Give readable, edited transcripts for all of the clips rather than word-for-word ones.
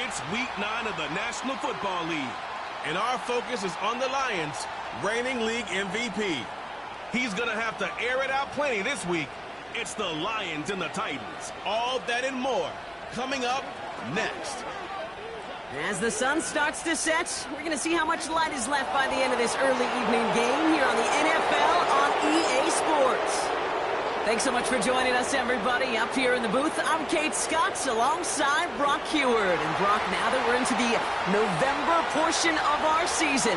It's week 9 of the National Football League, and our focus is on the Lions, reigning league MVP. He's going to have to air it out plenty this week. It's the Lions and the Titans. All that and more coming up next. As the sun starts to set, we're going to see how much light is left by the end of this early evening game here on the NFL on EA Sports. Thanks so much for joining us, everybody. Up here in the booth, I'm Kate Scott alongside Brock Heward. And Brock, now that we're into the November portion of our season,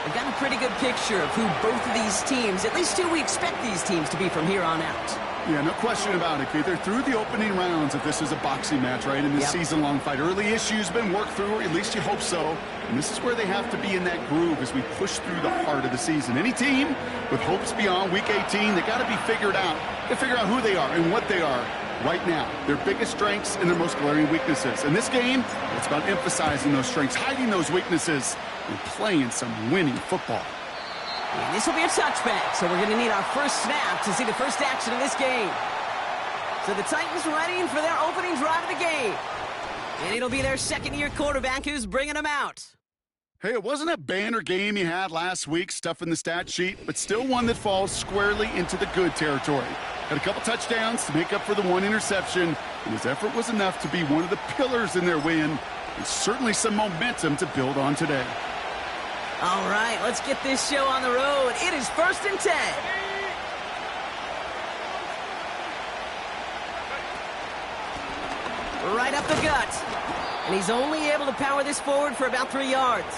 we've got a pretty good picture of who both of these teams, at least who we expect these teams to be from here on out. Yeah, no question about it, Keith. They're through the opening rounds if this is a boxing match, right? In this season-long fight. Early issues been worked through, or at least you hope so. And this is where they have to be in that groove as we push through the heart of the season. Any team with hopes beyond Week 18, they got to be figured out. To figure out who they are and what they are right now. Their biggest strengths and their most glaring weaknesses. In this game, it's about emphasizing those strengths, hiding those weaknesses, and playing some winning football. And this will be a touchback, so we're going to need our first snap to see the first action of this game. So the Titans ready for their opening drive of the game. And it'll be their second-year quarterback who's bringing them out. Hey, it wasn't a banner game you had last week, stuff in the stat sheet, but still one that falls squarely into the good territory. Had a couple touchdowns to make up for the one interception, and his effort was enough to be one of the pillars in their win, and certainly some momentum to build on today. All right, let's get this show on the road. It is 1st and 10. Right up the gut. And he's only able to power this forward for about 3 yards.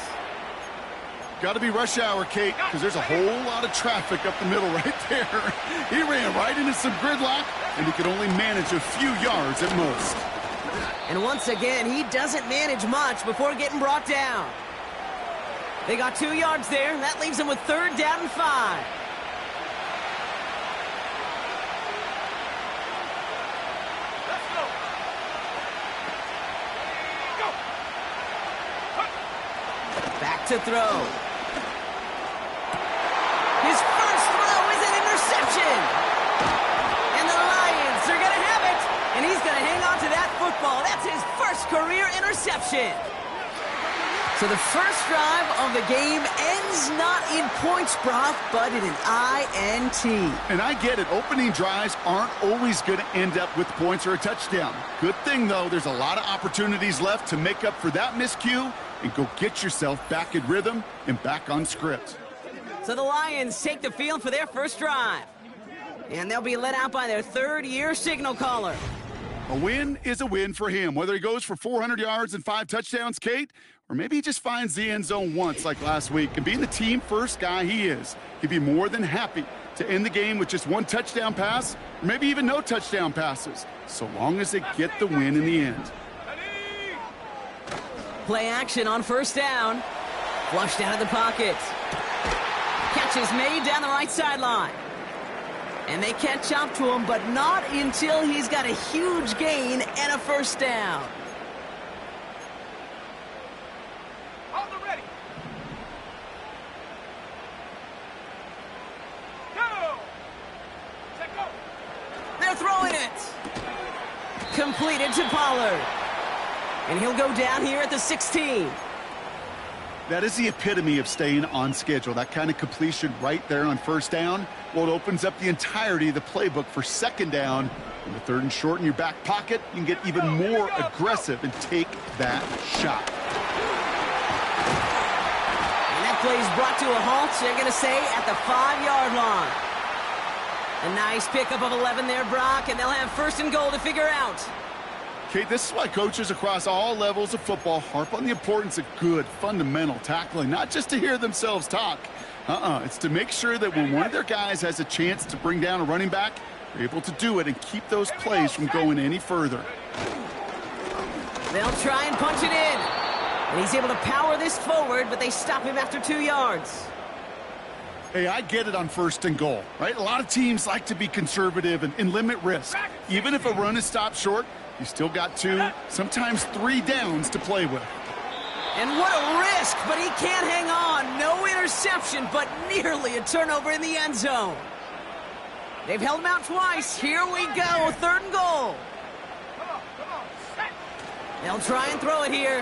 Got to be rush hour, Kate, because there's a whole lot of traffic up the middle right there. He ran right into some gridlock, and he could only manage a few yards at most. And once again, he doesn't manage much before getting brought down. They got 2 yards there, and that leaves them with 3rd down and 5. Back to throw. His first throw is an interception. And the Lions are going to have it. And he's going to hang on to that football. That's his first career interception. So the first drive of the game ends not in points, Brock, but in an INT. And I get it. Opening drives aren't always going to end up with points or a touchdown. Good thing, though, there's a lot of opportunities left to make up for that miscue and go get yourself back in rhythm and back on script. So the Lions take the field for their first drive. And they'll be led out by their third-year signal caller. A win is a win for him, whether he goes for 400 yards and 5 touchdowns, Kate, or maybe he just finds the end zone once like last week. And being the team-first guy he is, he'd be more than happy to end the game with just 1 touchdown pass, or maybe even no touchdown passes, so long as they get the win in the end. Play action on 1st down. Flushed out of the pocket. Catch is made down the right sideline. And they catch up to him, but not until he's got a huge gain and a 1st down. Ready. Go. They're throwing it. Completed to Pollard. And he'll go down here at the 16. That is the epitome of staying on schedule. That kind of completion right there on 1st down. Well, it opens up the entirety of the playbook for 2nd down. In the 3rd and short in your back pocket, you can get even more aggressive and take that shot. And that play is brought to a halt, so they're going to say at the 5-yard line. A nice pickup of 11 there, Brock, and they'll have 1st and goal to figure out. Kate, this is why coaches across all levels of football harp on the importance of good, fundamental tackling, not just to hear themselves talk. It's to make sure that when one of their guys has a chance to bring down a running back, they're able to do it and keep those plays from going any further. They'll try and punch it in. And he's able to power this forward, but they stop him after 2 yards. Hey, I get it on 1st and goal, right? A lot of teams like to be conservative and limit risk. Even if a run is stopped short, you still got 2, sometimes 3 downs to play with. And what a risk, but he can't hang on. No interception, but nearly a turnover in the end zone. They've held him out twice. Here we go, 3rd and goal. They'll try and throw it here.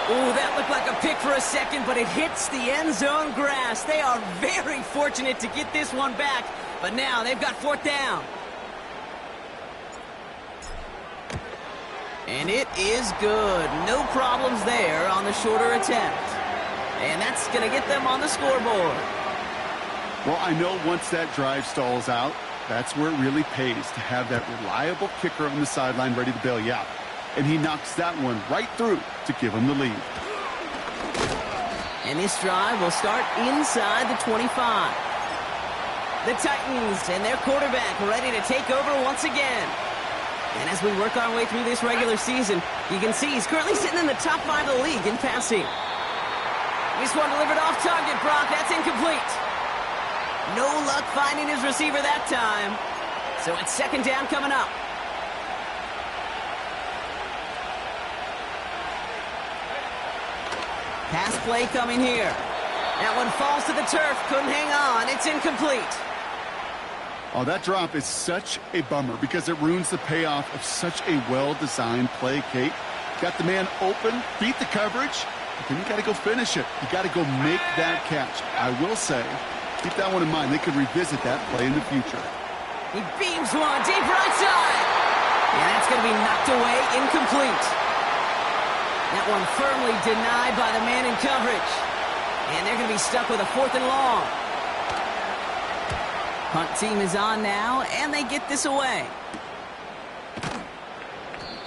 Ooh, that looked like a pick for a second, but it hits the end zone grass. They are very fortunate to get this one back, but now they've got 4th down. And it is good. No problems there on the shorter attempt. And that's going to get them on the scoreboard. Well, I know once that drive stalls out, that's where it really pays to have that reliable kicker on the sideline ready to bail you out. And he knocks that one right through to give him the lead. And this drive will start inside the 25. The Titans and their quarterback ready to take over once again. And as we work our way through this regular season, you can see he's currently sitting in the top 5 of the league in passing. This one delivered off target, Brock. That's incomplete. No luck finding his receiver that time. So it's 2nd down coming up. Pass play coming here. That one falls to the turf. Couldn't hang on. It's incomplete. Oh, that drop is such a bummer because it ruins the payoff of such a well-designed play, Kate. Got the man open, beat the coverage, but then you got to go finish it. You got to go make that catch. I will say, keep that one in mind. They could revisit that play in the future. He beams one deep right side. And that's going to be knocked away, incomplete. That one firmly denied by the man in coverage. And they're going to be stuck with a 4th and long. Punt team is on now, and they get this away.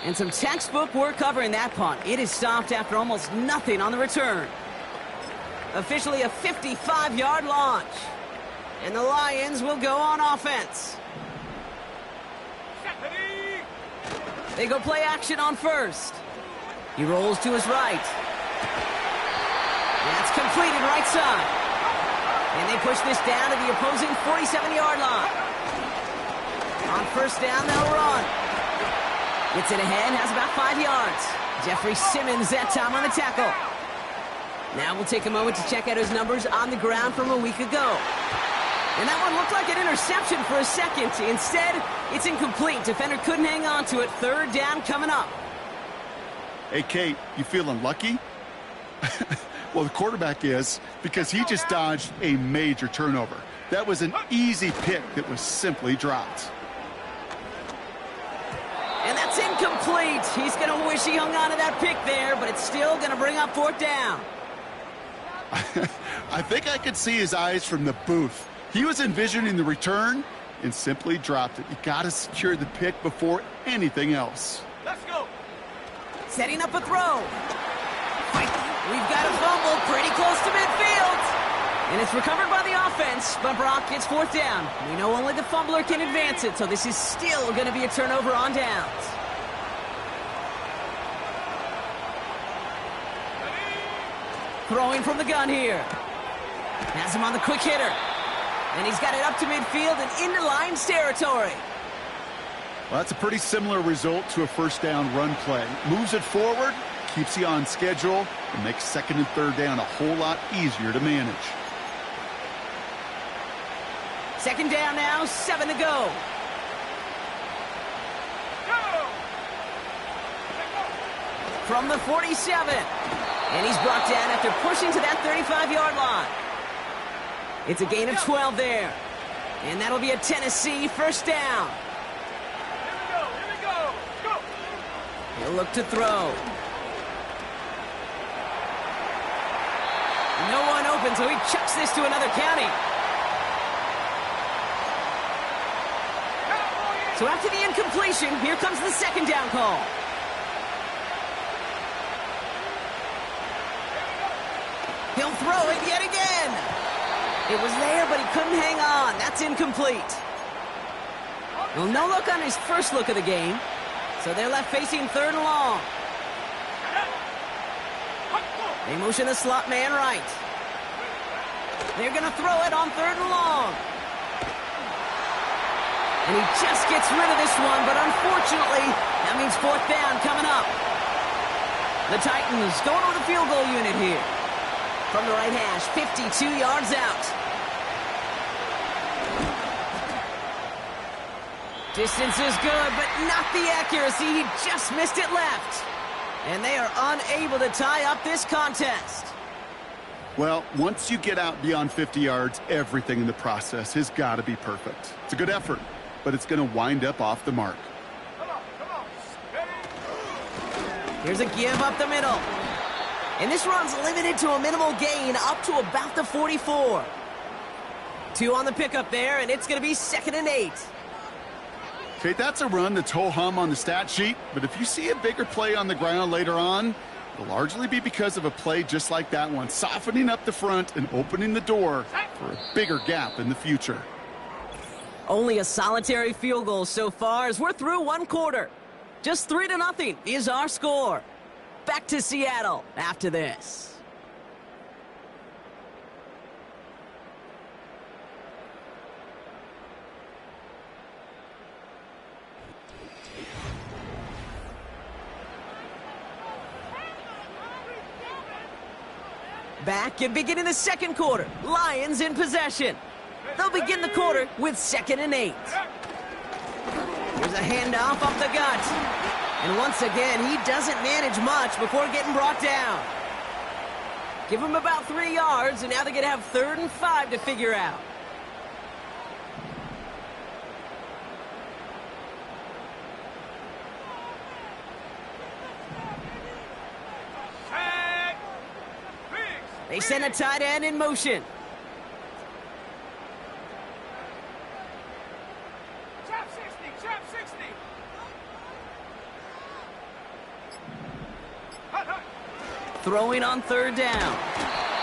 And some textbook work covering that punt. It is stopped after almost nothing on the return. Officially a 55-yard launch. And the Lions will go on offense. They go play action on first. He rolls to his right. That's completed right side. And they push this down to the opposing 47-yard line. On 1st down, they'll run. Gets it ahead, has about 5 yards. Jeffrey Simmons that time on the tackle. Now we'll take a moment to check out his numbers on the ground from a week ago. And that one looked like an interception for a second. Instead, it's incomplete. Defender couldn't hang on to it. 3rd down coming up. Hey, Kate, you feeling lucky? Well, the quarterback is, because he just dodged a major turnover. That was an easy pick that was simply dropped. And that's incomplete. He's going to wish he hung on to that pick there, but it's still going to bring up 4th down. I think I could see his eyes from the booth. He was envisioning the return and simply dropped it. You got to secure the pick before anything else. Let's go. Setting up a throw. We've got a fumble pretty close to midfield. And it's recovered by the offense, but Brock gets 4th down. We know only the fumbler can advance it, so this is still going to be a turnover on downs. Throwing from the gun here. Has him on the quick hitter. And he's got it up to midfield and into Lions territory. Well, that's a pretty similar result to a 1st down run play. Moves it forward, keeps you on schedule, and makes 2nd and 3rd down a whole lot easier to manage. 2nd down now, 7 to go. From the 47. And he's brought down after pushing to that 35-yard line. It's a gain of 12 there. And that'll be a Tennessee 1st down. Here we go. Go. He'll look to throw. No one open, so he chucks this to another county. So after the incompletion, here comes the 2nd down call. He'll throw it yet again. It was there, but he couldn't hang on. That's incomplete. Well, no look on his first look of the game. So they're left facing 3rd and long. They motion the slot man right. They're going to throw it on 3rd and long. And he just gets rid of this one, but unfortunately, that means 4th down coming up. The Titans going over the field goal unit here. From the right hash, 52 yards out. Distance is good, but not the accuracy. He just missed it left. And they are unable to tie up this contest. Well, once you get out beyond 50 yards, everything in the process has got to be perfect. It's a good effort, but it's going to wind up off the mark. Here's a give up the middle. And this run's limited to a minimal gain up to about the 44. 2 on the pickup there, and it's going to be 2nd and 8. Okay, that's a run that's ho-hum on the stat sheet, but if you see a bigger play on the ground later on, it'll largely be because of a play just like that one, softening up the front and opening the door for a bigger gap in the future. Only a solitary field goal so far as we're through 1 quarter. Just 3-0 is our score. Back to Seattle after this. Back and beginning the 2nd quarter. Lions in possession. They'll begin the quarter with 2nd and 8. Here's a handoff up the gut. And once again, he doesn't manage much before getting brought down. Give him about 3 yards, and now they're going to have 3rd and 5 to figure out. They send a tight end in motion. Trap 60. Throwing on 3rd down.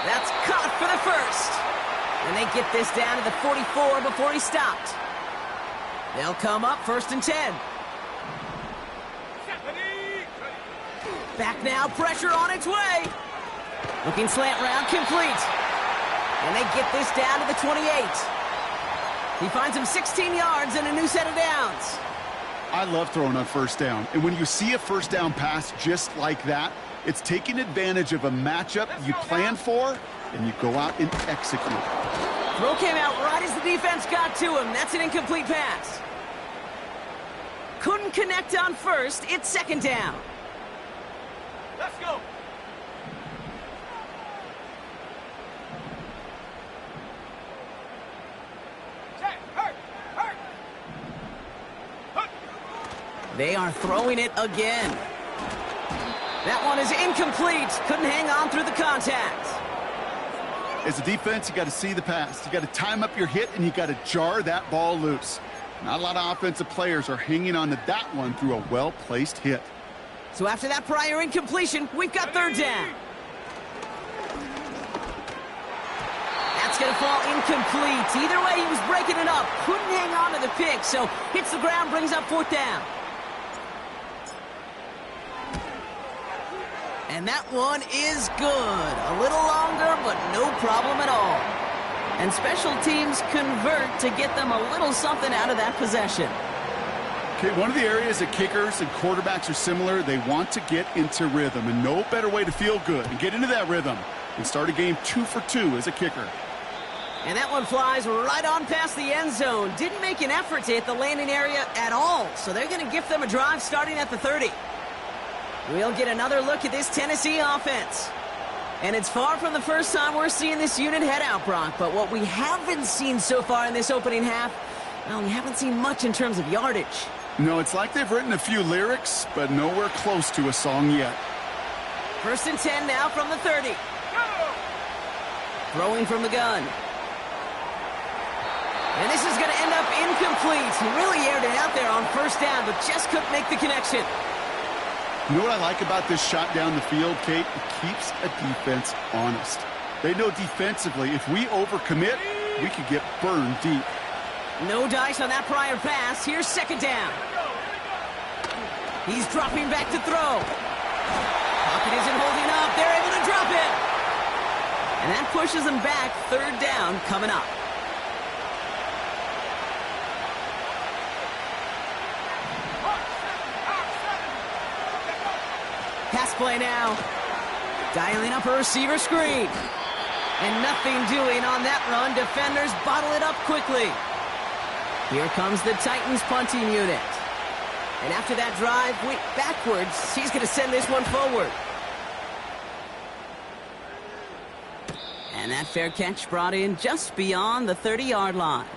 That's caught for the 1st. And they get this down to the 44 before he stopped. They'll come up 1st and 10. Back now, pressure on its way. Looking slant round, complete. And they get this down to the 28. He finds him 16 yards and a new set of downs. I love throwing on 1st down. And when you see a 1st down pass just like that, it's taking advantage of a matchup you plan for, and you go out and execute. Throw came out right as the defense got to him. That's an incomplete pass. Couldn't connect on 1st. It's 2nd down. Let's go. They are throwing it again. That one is incomplete. Couldn't hang on through the contact. As a defense, you got to see the pass. You got to time up your hit, and you got to jar that ball loose. Not a lot of offensive players are hanging on to that one through a well-placed hit. So after that prior incompletion, we've got 3rd down. That's going to fall incomplete. Either way, he was breaking it up. Couldn't hang on to the pick, so hits the ground, brings up 4th down. And that one is good. A little longer, but no problem at all. And special teams convert to get them a little something out of that possession. Okay, one of the areas that kickers and quarterbacks are similar, they want to get into rhythm. And no better way to feel good and get into that rhythm than start a game 2 for 2 as a kicker. And that one flies right on past the end zone. Didn't make an effort to hit the landing area at all. So they're going to gift them a drive starting at the 30. We'll get another look at this Tennessee offense. And it's far from the first time we're seeing this unit head out, Brock. But what we haven't seen so far in this opening half, well, we haven't seen much in terms of yardage. No, it's like they've written a few lyrics, but nowhere close to a song yet. 1st and 10 now from the 30. Throwing from the gun. And this is going to end up incomplete. He really aired it out there on 1st down, but just couldn't make the connection. You know what I like about this shot down the field, Kate? It keeps a defense honest. They know defensively, if we overcommit, we could get burned deep. No dice on that prior pass. Here's 2nd down. He's dropping back to throw. Pocket isn't holding up. They're able to drop it. And that pushes them back. 3rd down coming up. Pass play now. Dialing up a receiver screen. And nothing doing on that run. Defenders bottle it up quickly. Here comes the Titans punting unit. And after that drive went backwards, he's going to send this one forward. And that fair catch brought in just beyond the 30-yard line.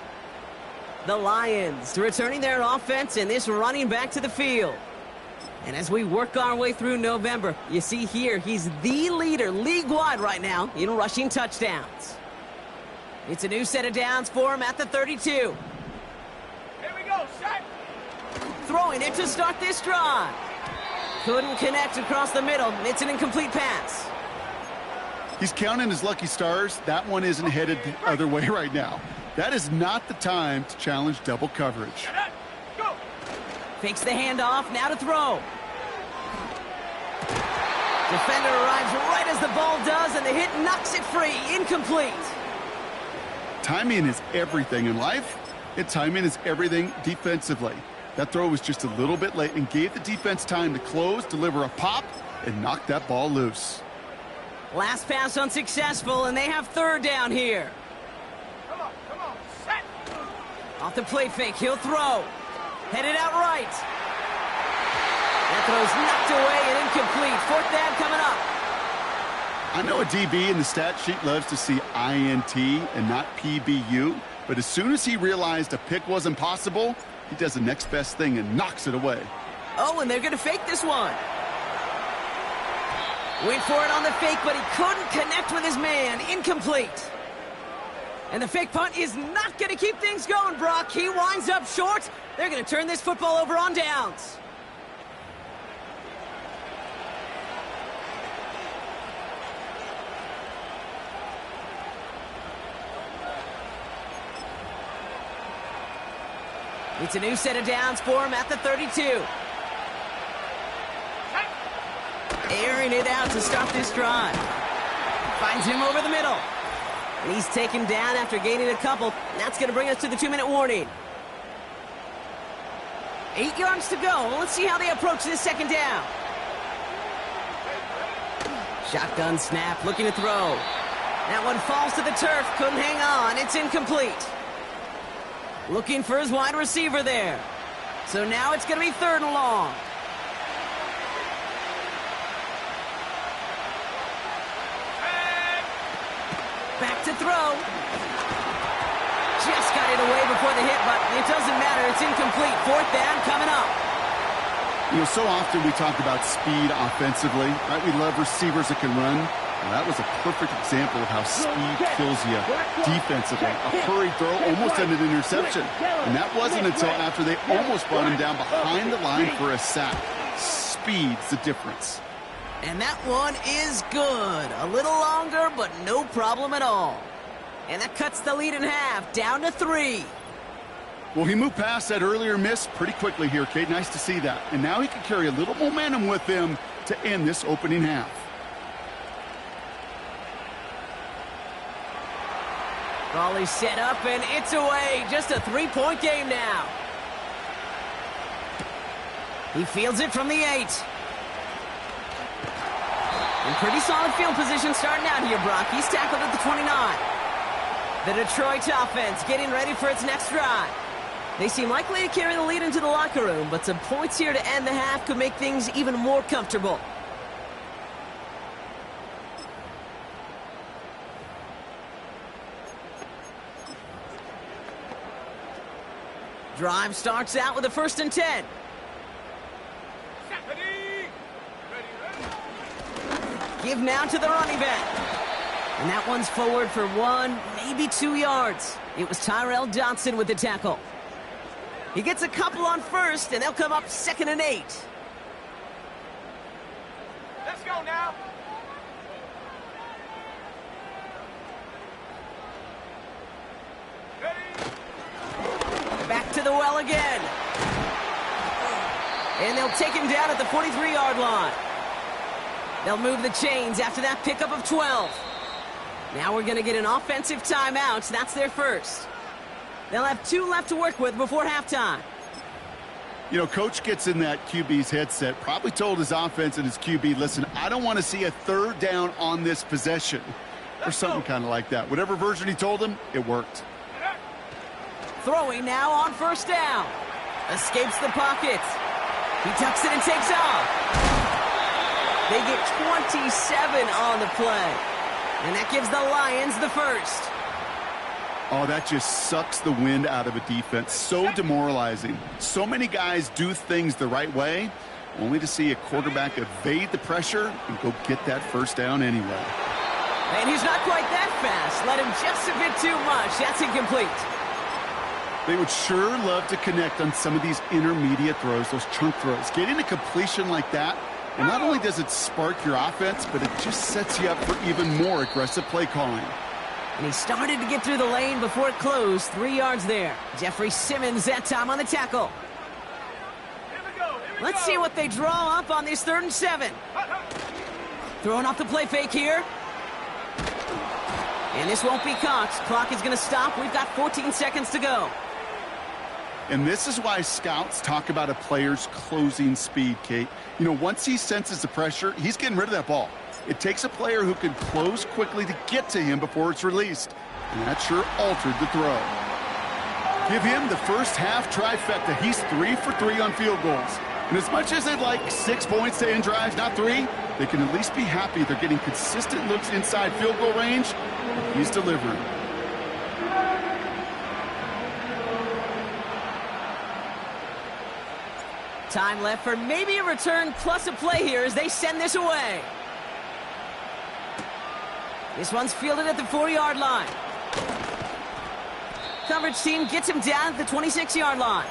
The Lions returning their offense and this running back to the field. And as we work our way through November, you see here he's the leader league-wide right now in rushing touchdowns. It's a new set of downs for him at the 32. Here we go, set. Throwing it to start this drive. Couldn't connect across the middle. It's an incomplete pass. He's counting his lucky stars. That one isn't headed the other way right now. That is not the time to challenge double coverage. Go. Fakes the handoff, now to throw. Defender arrives right as the ball does, and the hit knocks it free. Incomplete. Timing is everything in life, and timing is everything defensively. That throw was just a little bit late and gave the defense time to close, deliver a pop, and knock that ball loose. Last pass unsuccessful, and they have third down here. Come on, set. Off the play fake, he'll throw. Headed out right. That throw's knocked away and incomplete. Fourth down coming up. I know a DB in the stat sheet loves to see INT and not PBU, but as soon as he realized a pick wasn't possible, he does the next best thing and knocks it away. Oh, and they're going to fake this one. Went for it on the fake, but he couldn't connect with his man. Incomplete. And the fake punt is not going to keep things going, Brock. He winds up short. They're going to turn this football over on downs. It's a new set of downs for him at the 32. Airing it out to start this drive. Finds him over the middle. And he's taken down after gaining a couple. That's going to bring us to the 2-minute warning. 8 yards to go. Let's see how they approach this second down. Shotgun snap, looking to throw. That one falls to the turf. Couldn't hang on. It's incomplete. Looking for his wide receiver there. So now it's going to be third and long. Back to throw. Just got it away before the hit, but it doesn't matter. It's incomplete. Fourth down coming up. You know, so often we talk about speed offensively, right? We love receivers that can run. Well, that was a perfect example of how speed kills you defensively. A hurried throw almost ended an interception. And that wasn't until after they almost brought him down behind the line for a sack. Speed's the difference. And that one is good. A little longer, but no problem at all. And that cuts the lead in half, down to 3. Well, he moved past that earlier miss pretty quickly here, Kate. Nice to see that. And now he can carry a little momentum with him to end this opening half. Ball is set up, and it's away. Just a 3-point game now. He fields it from the 8. In pretty solid field position starting out here, Brock. He's tackled at the 29. The Detroit offense getting ready for its next drive. They seem likely to carry the lead into the locker room, but some points here to end the half could make things even more comfortable. Drive starts out with a 1st and 10. Give now to the running back. And that one's forward for 1, maybe 2 yards. It was Tyrell Dodson with the tackle. He gets a couple on 1st, and they'll come up 2nd and 8. Let's go now. Back to the well again. And they'll take him down at the 43-yard line. They'll move the chains after that pickup of 12. Now we're going to get an offensive timeout. That's their first. They'll have 2 left to work with before halftime. You know, coach gets in that QB's headset, probably told his offense and his QB, listen, I don't want to see a 3rd down on this possession. Or something kind of like that. Whatever version he told him, it worked. Throwing now on 1st down. Escapes the pocket. He tucks it and takes off. They get 27 on the play. And that gives the Lions the first. Oh, that just sucks the wind out of a defense. So demoralizing. So many guys do things the right way, only to see a quarterback evade the pressure and go get that first down anyway. And he's not quite that fast. Let him just a bit too much. That's incomplete. They would sure love to connect on some of these intermediate throws, those chunk throws. Getting a completion like that, and not only does it spark your offense, but it just sets you up for even more aggressive play calling. And he started to get through the lane before it closed. 3 yards there. Jeffrey Simmons that time on the tackle. Let's see what they draw up on this 3rd and 7. Throwing off the play fake here. And this won't be caught. Clock is going to stop. We've got 14 seconds to go. And this is why scouts talk about a player's closing speed, Kate. You know, once he senses the pressure, he's getting rid of that ball. It takes a player who can close quickly to get to him before it's released. And that sure altered the throw. Give him the first half trifecta. He's 3 for 3 on field goals. And as much as they'd like 6 points to end drives, not 3, they can at least be happy they're getting consistent looks inside field goal range. He's delivering. Time left for maybe a return plus a play here as they send this away. This one's fielded at the 4-yard line. Coverage team gets him down at the 26-yard line.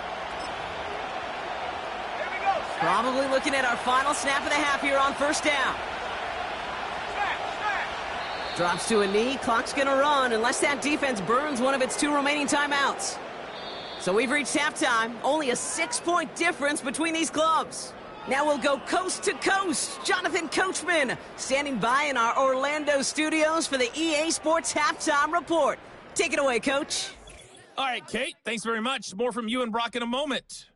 Probably looking at our final snap of the half here on first down. Drops to a knee. Clock's going to run unless that defense burns one of its 2 remaining timeouts. So we've reached halftime. Only a 6-point difference between these clubs. Now we'll go coast to coast. Jonathan Coachman standing by in our Orlando studios for the EA Sports Halftime Report. Take it away, Coach. All right, Kate, thanks very much. More from you and Brock in a moment.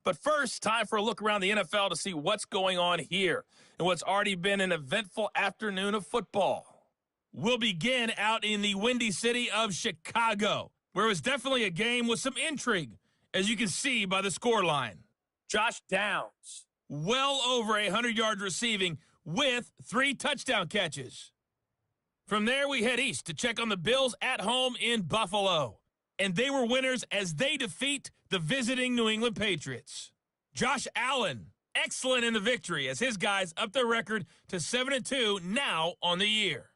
But first, time for a look around the NFL to see what's going on here and what's already been an eventful afternoon of football. We'll begin out in the windy city of Chicago, where it was definitely a game with some intrigue, as you can see by the scoreline. Josh Downs, well over 100 yards receiving with 3 touchdown catches. From there, we head east to check on the Bills at home in Buffalo. And they were winners as they defeat the visiting New England Patriots. Josh Allen, excellent in the victory as his guys up their record to 7-2 now on the year.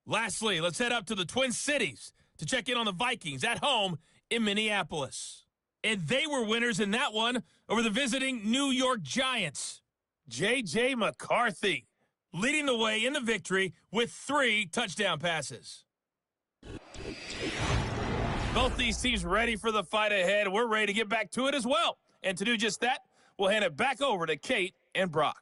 Lastly, let's head up to the Twin Cities to check in on the Vikings at home in Minneapolis. And they were winners in that one over the visiting New York Giants. J.J. McCarthy leading the way in the victory with 3 touchdown passes. Both these teams ready for the fight ahead. We're ready to get back to it as well. And to do just that, we'll hand it back over to Kate and Brock.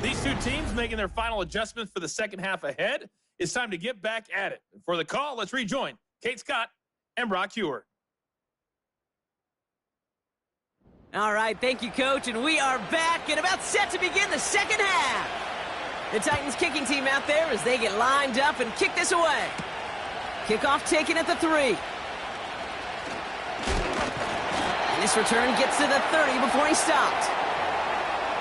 These 2 teams making their final adjustment for the second half ahead. It's time to get back at it. For the call, let's rejoin Kate Scott and Brock Hewer. All right, thank you, Coach, and we are back and about set to begin the second half. The Titans kicking team out there as they get lined up and kick this away. Kickoff taken at the 3. And this return gets to the 30 before he stopped.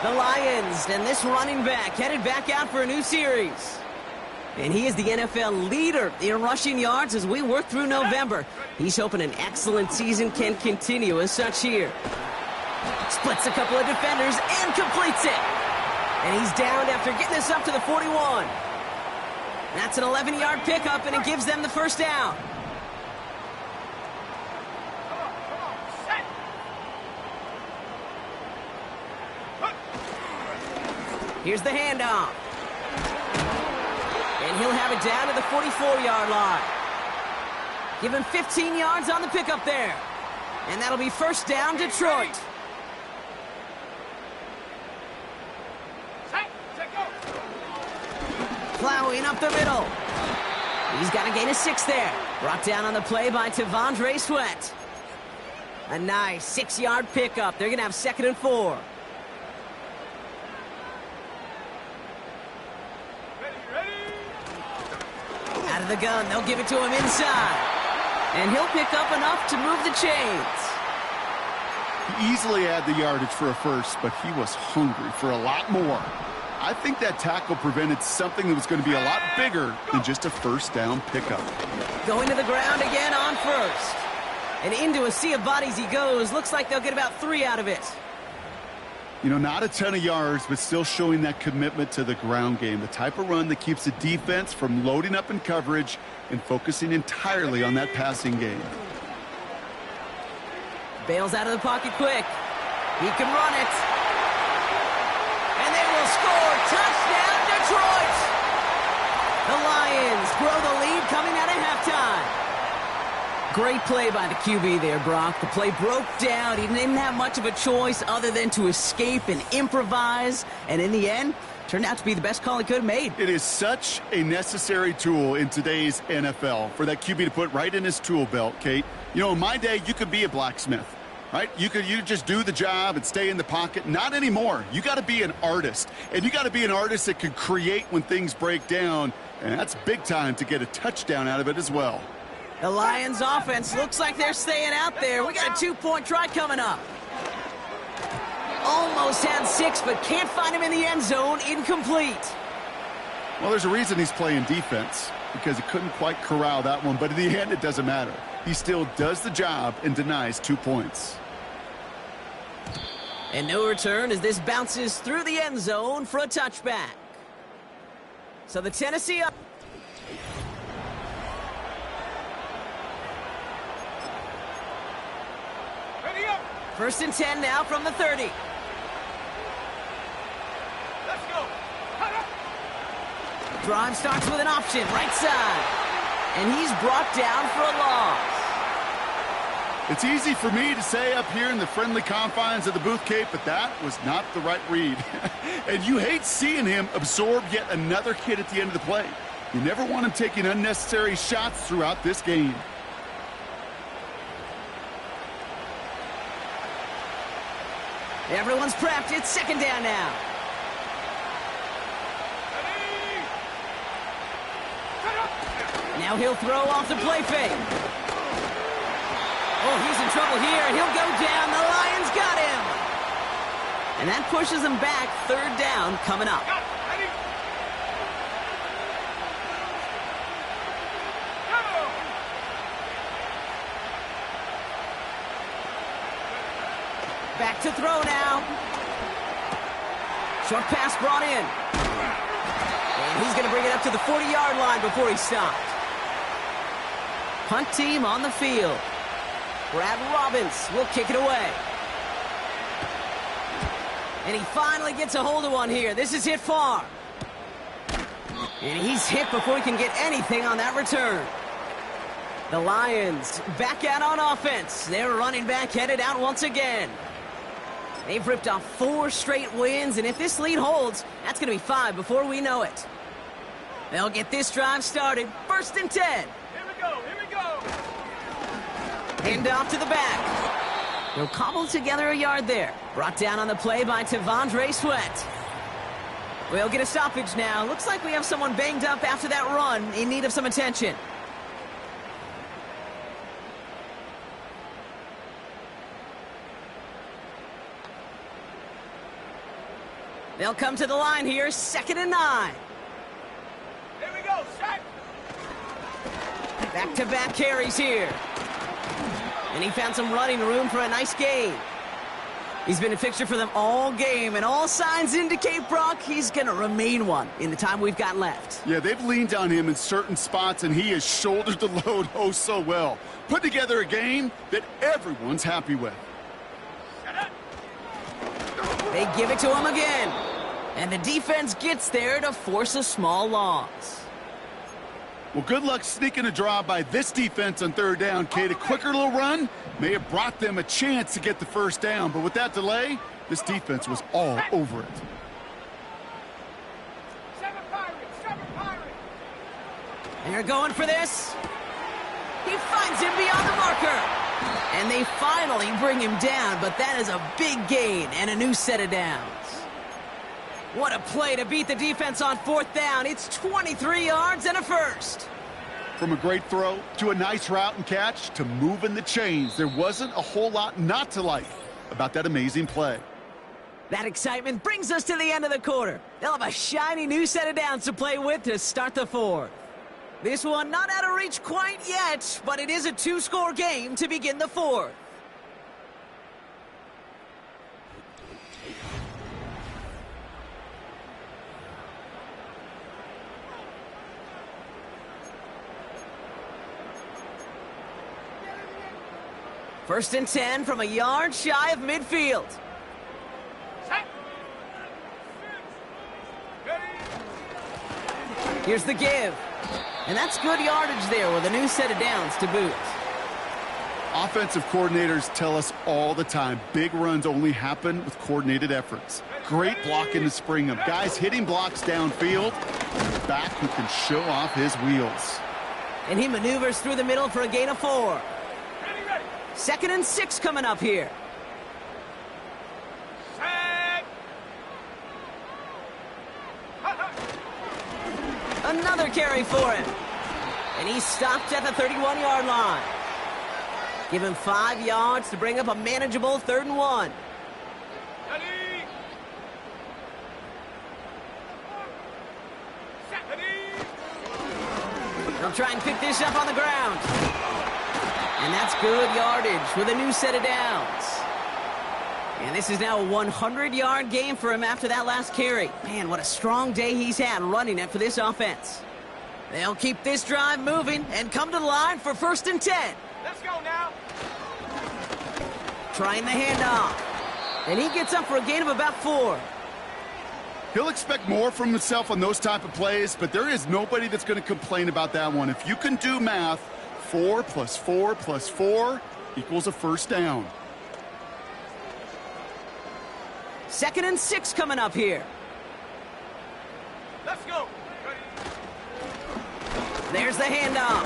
The Lions and this running back headed back out for a new series. And he is the NFL leader in rushing yards as we work through November. He's hoping an excellent season can continue as such here. Splits a couple of defenders and completes it. And he's down after getting this up to the 41. That's an 11-yard pickup, and it gives them the first down. Here's the handoff. And he'll have it down to the 44-yard line. Give him 15 yards on the pickup there. And that'll be first down, Detroit. Plowing up the middle. He's got a gain of 6 there. Brought down on the play by Tavondre Sweat. A nice 6-yard pickup. They're going to have 2nd and 4. Out of the gun, they'll give it to him inside. And he'll pick up enough to move the chains. He easily had the yardage for a first, but he was hungry for a lot more. I think that tackle prevented something that was going to be a lot bigger than just a first down pickup. Going to the ground again on first. And into a sea of bodies he goes. Looks like they'll get about 3 out of it. You know, not a ton of yards, but still showing that commitment to the ground game. The type of run that keeps the defense from loading up in coverage and focusing entirely on that passing game. Bails out of the pocket quick. He can run it. And they will score. Touchdown, Detroit! The Lions grow the lead coming out of halftime. Great play by the QB there, Brock. The play broke down. He didn't have much of a choice other than to escape and improvise. And in the end, turned out to be the best call he could have made. It is such a necessary tool in today's NFL for that QB to put right in his tool belt, Kate. You know, in my day, you could be a blacksmith, right? You just do the job and stay in the pocket. Not anymore. You got to be an artist. And you got to be an artist that can create when things break down. And that's big time to get a touchdown out of it as well. The Lions offense looks like they're staying out there. We got a 2-point try coming up. Almost had 6, but can't find him in the end zone. Incomplete. Well, there's a reason he's playing defense, because he couldn't quite corral that one. But in the end, it doesn't matter. He still does the job and denies 2 points. And no return as this bounces through the end zone for a touchback. So the Tennessee... First and 10 now from the 30. Let's go. Drive starts with an option, right side. And he's brought down for a loss. It's easy for me to say up here in the friendly confines of the booth, Kate, but that was not the right read. And you hate seeing him absorb yet another hit at the end of the play. You never want him taking unnecessary shots throughout this game. Everyone's prepped. It's second down now. Now he'll throw off the play fake. Oh, he's in trouble here. He'll go down. The Lions got him. And that pushes him back. Third down coming up. Back to throw now. Short pass brought in. And he's going to bring it up to the 40-yard line before he stopped. Punt team on the field. Brad Robbins will kick it away. And he finally gets a hold of one here. This is hit far. And he's hit before he can get anything on that return. The Lions back out on offense. Their running back headed out once again. They've ripped off 4 straight wins, and if this lead holds, that's going to be 5 before we know it. They'll get this drive started. First and 10. Here we go. Here we go. Hand off to the back. They'll cobble together a yard there. Brought down on the play by T'Vondre Sweat. We'll get a stoppage now. Looks like we have someone banged up after that run in need of some attention. They'll come to the line here, 2nd and 9. Here we go, set. Back-to-back carries here. And he found some running room for a nice gain. He's been a fixture for them all game, and all signs indicate, Brock, he's going to remain one in the time we've got left. Yeah, they've leaned on him in certain spots, and he has shouldered the load oh so well. Put together a game that everyone's happy with. They give it to him again. And the defense gets there to force a small loss. Well, good luck sneaking a draw by this defense on third down, Kate. A quicker little run may have brought them a chance to get the first down, but with that delay, this defense was all over it. 7 Pirates. And they're going for this. He finds him beyond the marker. And they finally bring him down, but that is a big gain and a new set of downs. What a play to beat the defense on 4th down. It's 23 yards and a first. From a great throw to a nice route and catch to moving the chains, there wasn't a whole lot not to like about that amazing play. That excitement brings us to the end of the quarter. They'll have a shiny new set of downs to play with to start the fourth. This one not out of reach quite yet, but it is a two-score game to begin the fourth. First and 10 from a yard shy of midfield. Set. Ready. Here's the give. And that's good yardage there with a new set of downs to boot. Offensive coordinators tell us all the time, big runs only happen with coordinated efforts. Great blocking to spring them. Guys hitting blocks downfield, and the back who can show off his wheels. And he maneuvers through the middle for a gain of 4. Ready, ready. 2nd and 6 coming up here. Set. Another carry for him. And he stopped at the 31-yard line. Give him 5 yards to bring up a manageable 3rd and 1. Ready. Set. Ready. They'll try and pick this up on the ground. And that's good yardage with a new set of downs. And this is now a 100-yard game for him after that last carry. Man, what a strong day he's had running it for this offense. They'll keep this drive moving and come to the line for 1st and 10. Let's go now. Trying the handoff. And he gets up for a gain of about 4. He'll expect more from himself on those type of plays, but there is nobody that's going to complain about that one. If you can do math, 4 plus 4 plus 4 equals a first down. 2nd and 6 coming up here. Let's go. Ready. There's the handoff.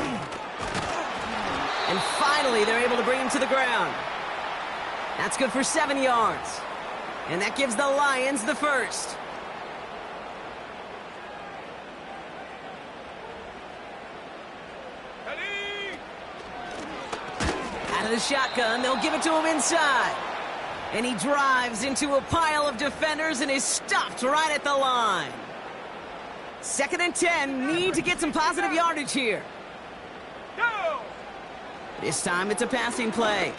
And finally, they're able to bring him to the ground. That's good for 7 yards. And that gives the Lions the first. Ready. Out of the shotgun, they'll give it to him inside. And he drives into a pile of defenders and is stopped right at the line. 2nd and 10, need to get some positive yardage here. Go. This time it's a passing play.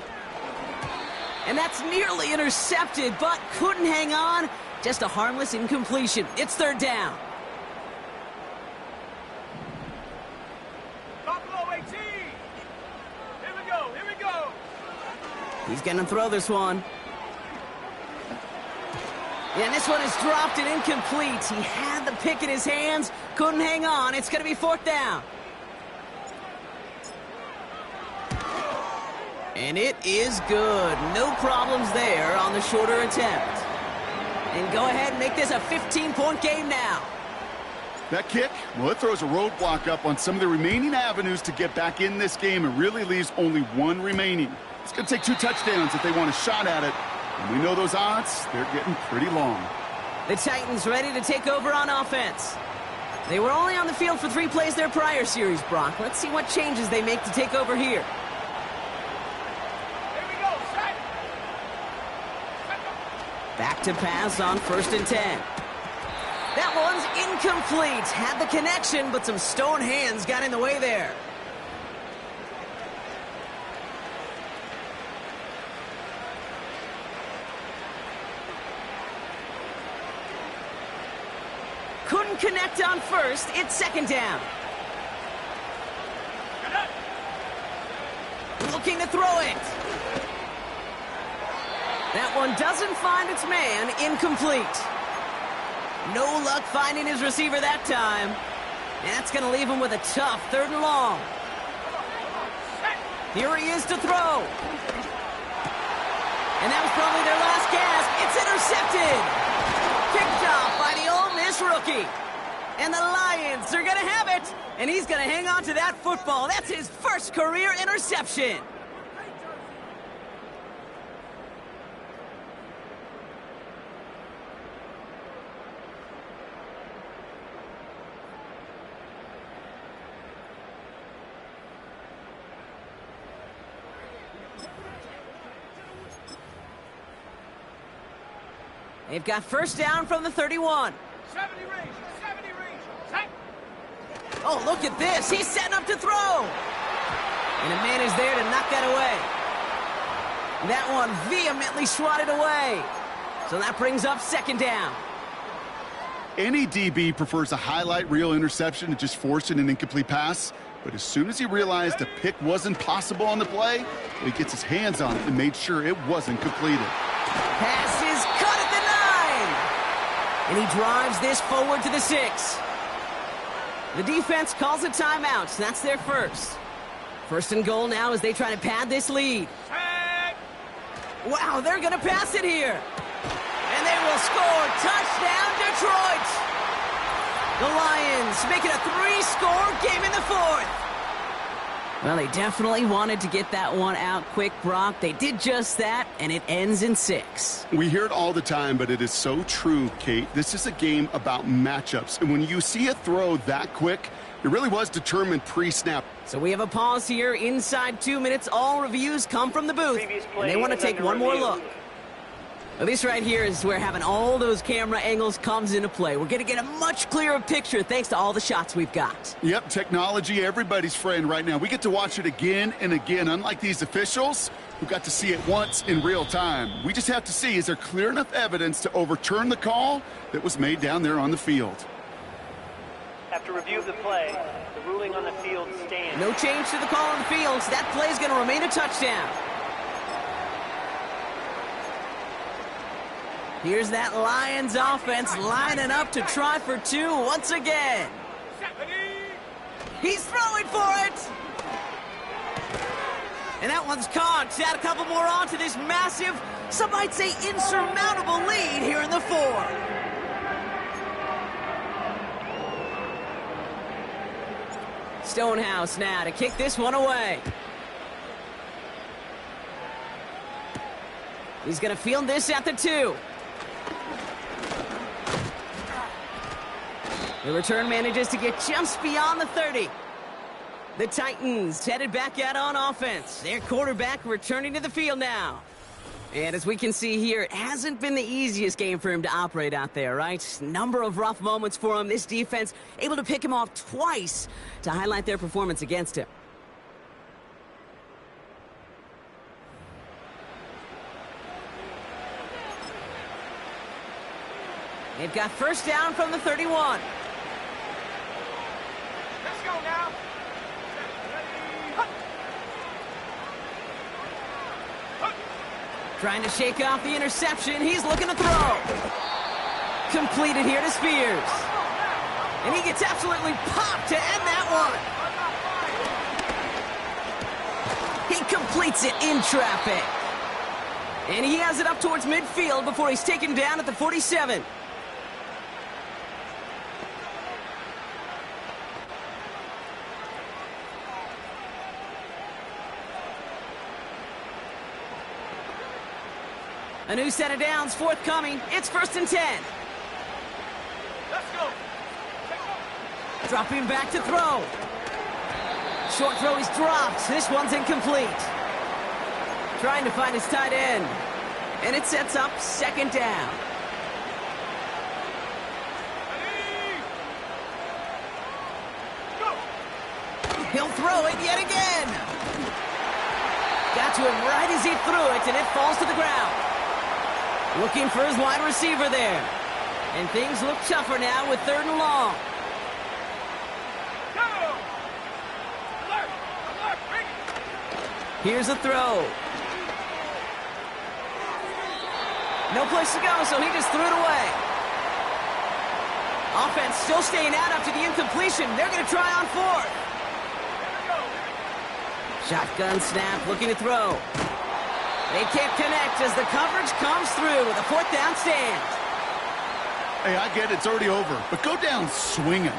And that's nearly intercepted, but couldn't hang on. Just a harmless incompletion. It's 3rd down. Buffalo 18. Here we go. Here we go. He's going to throw this one. And this one is dropped and incomplete. He had the pick in his hands, couldn't hang on. It's going to be 4th down. And it is good. No problems there on the shorter attempt. And go ahead and make this a 15-point game now. That kick, well, it throws a roadblock up on some of the remaining avenues to get back in this game and really leaves only 1 remaining. It's going to take 2 touchdowns if they want a shot at it. And we know those odds, they're getting pretty long. The Titans ready to take over on offense. They were only on the field for 3 plays their prior series, Brock. Let's see what changes they make to take over here. Here we go. Set. Back to pass on 1st and 10. That one's incomplete. Had the connection, but some stone hands got in the way there. Couldn't connect on 1st. It's 2nd down. Looking to throw it. That one doesn't find its man. Incomplete. No luck finding his receiver that time. And that's going to leave him with a tough 3rd and long. Here he is to throw. And that was probably their last gasp. It's intercepted. Picked off by the Ole Miss rookie. And the Lions are going to have it. And he's going to hang on to that football. That's his first career interception. They've got first down from the 31. 70 range. 70 range. Set. Oh, look at this. He's setting up to throw. And a man is there to knock that away. That one vehemently swatted away. So that brings up second down. Any DB prefers a highlight reel interception to just forcing an incomplete pass. But as soon as he realized a pick wasn't possible on the play, he gets his hands on it and made sure it wasn't completed. Pass is cut at the 9. And he drives this forward to the 6. The defense calls a timeout. That's their first. First and goal now as they try to pad this lead. Wow, they're going to pass it here. And they will score. Touchdown, Detroit. The Lions make it a 3-score game in the 4th. Well, they definitely wanted to get that one out quick, Brock. They did just that, and it ends in 6. We hear it all the time, but it is so true, Kate. This is a game about matchups. And when you see a throw that quick, it really was determined pre-snap. So we have a pause here. Inside 2 minutes, all reviews come from the booth. And they want to take one more look. Well, this right here is where having all those camera angles comes into play. We're going to get a much clearer picture thanks to all the shots we've got. Yep, technology, everybody's friend right now. We get to watch it again and again, unlike these officials who got to see it once in real time. We just have to see, is there clear enough evidence to overturn the call that was made down there on the field? After review of the play, the ruling on the field stands. No change to the call on the field, so that play is going to remain a touchdown. Here's that Lions offense lining up to try for 2 once again. He's throwing for it. And that one's caught. Add a couple more on to this massive, some might say insurmountable lead here in the 4th. Stonehouse now to kick this one away. He's going to field this at the 2. The return manages to get just beyond the 30. The Titans headed back out on offense. Their quarterback returning to the field now. And as we can see here, it hasn't been the easiest game for him to operate out there, right? Number of rough moments for him. This defense able to pick him off twice to highlight their performance against him. They've got first down from the 31. Let's go now. Trying to shake off the interception. He's looking to throw. Completed here to Spears. And he gets absolutely popped to end that one. He completes it in traffic. And he has it up towards midfield before he's taken down at the 47. A new set of downs forthcoming. It's first and 10. Let's go. Dropping back to throw. Short throw is dropped. This one's incomplete. Trying to find his tight end. And it sets up second down. He'll throw it yet again. Got to him right as he threw it, and it falls to the ground. Looking for his wide receiver there. And things look tougher now with 3rd and long. Here's a throw. No place to go, so he just threw it away. Offense still staying out after the incompletion. They're going to try on 4th. Shotgun snap, looking to throw. They can't connect as the coverage comes through with a 4th down stand. Hey, I get it, it's already over, but go down swinging.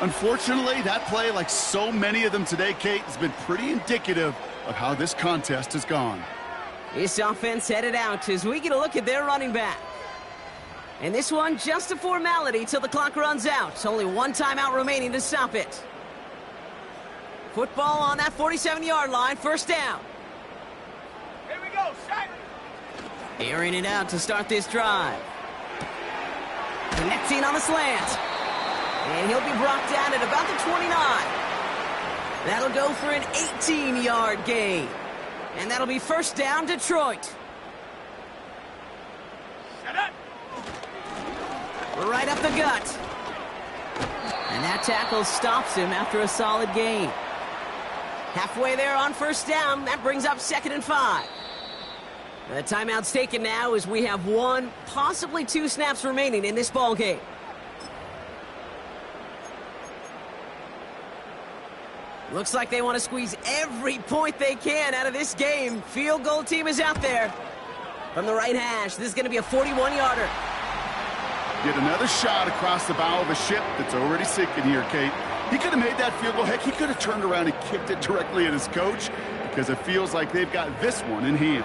Unfortunately, that play, like so many of them today, Kate, has been pretty indicative of how this contest has gone. This offense headed out as we get a look at their running back. And this one, just a formality till the clock runs out. It's only one timeout remaining to stop it. Football on that 47-yard line, first down. Here we go, set. Airing it out to start this drive. Connecting on the slant. And he'll be brought down at about the 29. That'll go for an 18-yard gain. And that'll be first down, Detroit. Right up the gut. And that tackle stops him after a solid gain. Halfway there on first down. That brings up 2nd and 5. The timeout's taken now as we have 1, possibly 2 snaps remaining in this ball game. Looks like they want to squeeze every point they can out of this game. Field goal team is out there. From the right hash, this is going to be a 41-yarder. Get another shot across the bow of a ship that's already sinking here, Kate. He could have made that field goal. Heck, he could have turned around and kicked it directly at his coach because it feels like they've got this one in hand.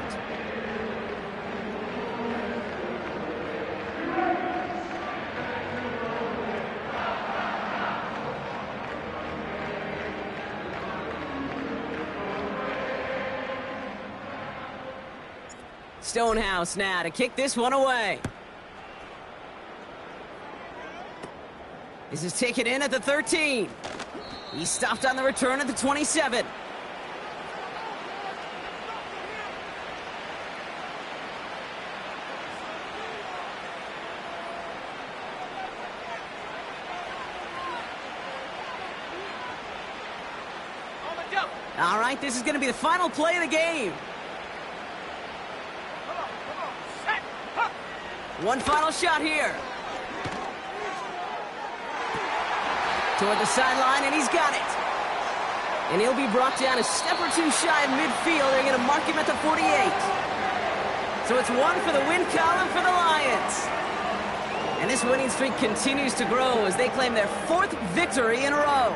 Stonehouse now to kick this one away. This is taken in at the 13. He's stopped on the return at the 27. All right, this is going to be the final play of the game. One final shot here. Toward the sideline, and he's got it. And he'll be brought down a step or 2 shy of midfield. They're going to mark him at the 48. So it's 1 for the win column for the Lions. And this winning streak continues to grow as they claim their 4th victory in a row.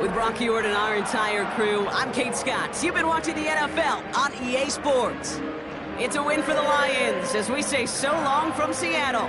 With Brock Ewart and our entire crew, I'm Kate Scott. You've been watching the NFL on EA Sports. It's a win for the Lions as we say so long from Seattle.